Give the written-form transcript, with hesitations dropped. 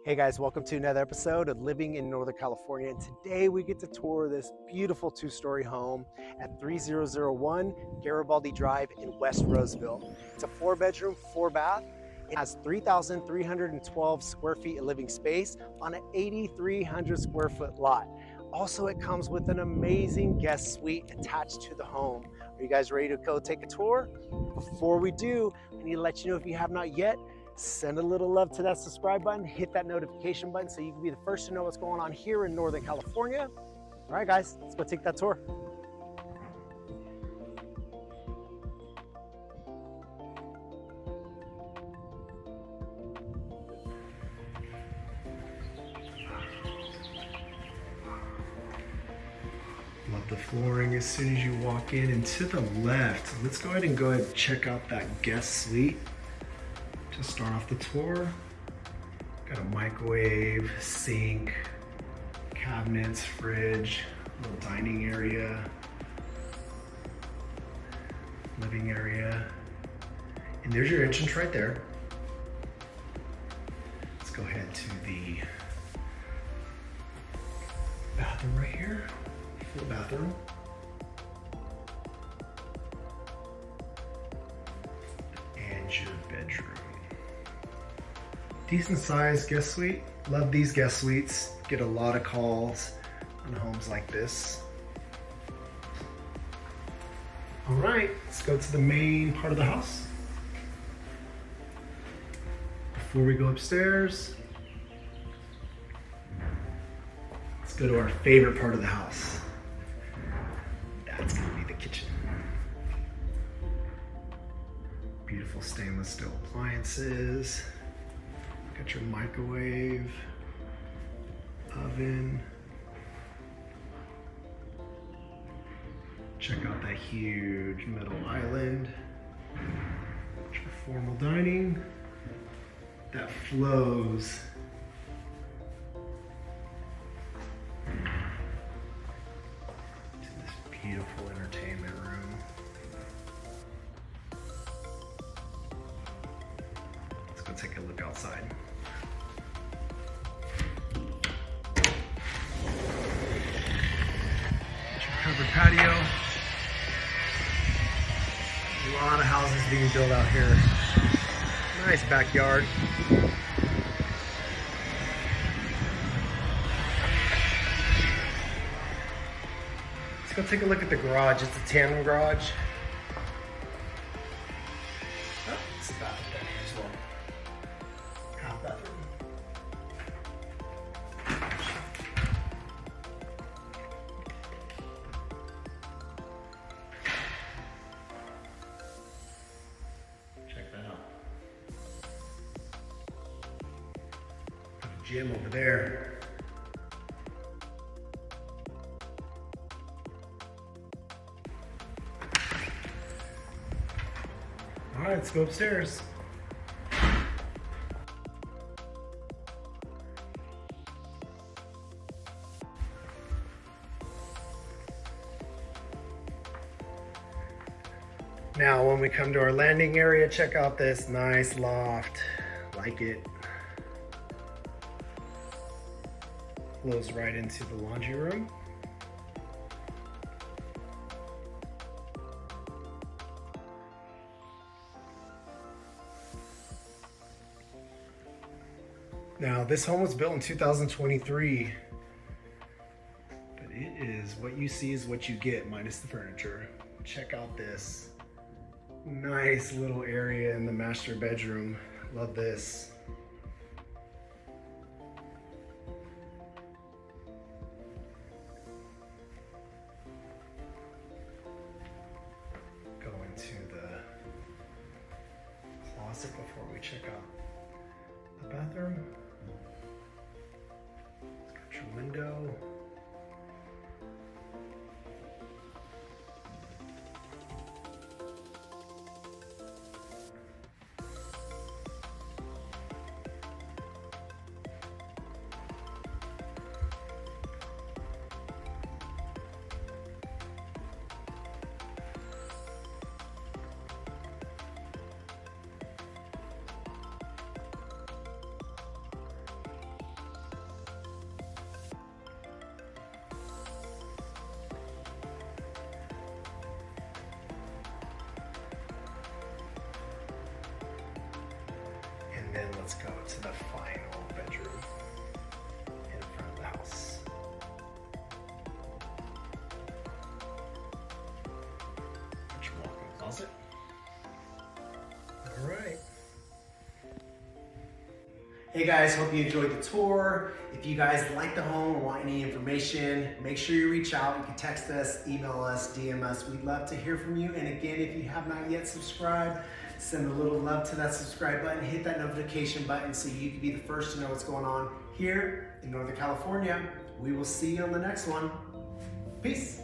Hey guys, welcome to another episode of Living in Northern California. And today we get to tour this beautiful two-story home at 3001 Garibaldi Drive in West Roseville. It's a 4-bedroom, 4-bath. It has 3,312 square feet of living space on an 8,300 square foot lot. Also, it comes with an amazing guest suite attached to the home. Are you guys ready to go take a tour? Before we do, I need to let you know, if you have not yet, send a little love to that subscribe button, hit that notification button so you can be the first to know what's going on here in Northern California. All right, guys, let's go take that tour. Love the flooring as soon as you walk in. And to the left, let's go ahead and check out that guest suite. To start off the tour, got a microwave, sink, cabinets, fridge, little dining area, living area, and there's your entrance right there. Let's go ahead to the bathroom right here, full bathroom. And your bedroom. Decent sized guest suite. Love these guest suites. Get a lot of calls on homes like this. All right, let's go to the main part of the house. Before we go upstairs, let's go to our favorite part of the house. That's gonna be the kitchen. Beautiful stainless steel appliances. Got your microwave, oven. Check out that huge middle island. Got your formal dining that flows to this beautiful entertainment room. Let's go take a look outside. Covered patio. A lot of houses being built out here. Nice backyard. Let's go take a look at the garage. It's a tandem garage. Oh, it's a bathroom down here as well. Half bathroom. Gym over there. All right, let's go upstairs. Now, when we come to our landing area, check out this nice loft. Like it. Flows right into the laundry room. Now, this home was built in 2023, but it is what you see is what you get, minus the furniture. Check out this nice little area in the master bedroom. Love this. Closet before we check out the bathroom. Got your window. then let's go to the final bedroom in front of the house. Walk-in closet. All right. Hey guys, hope you enjoyed the tour. If you guys like the home or want any information, make sure you reach out. You can text us, email us, DM us. We'd love to hear from you. And again, if you have not yet subscribed, send a little love to that subscribe button, hit that notification button so you can be the first to know what's going on here in Northern California. We will see you on the next one. Peace.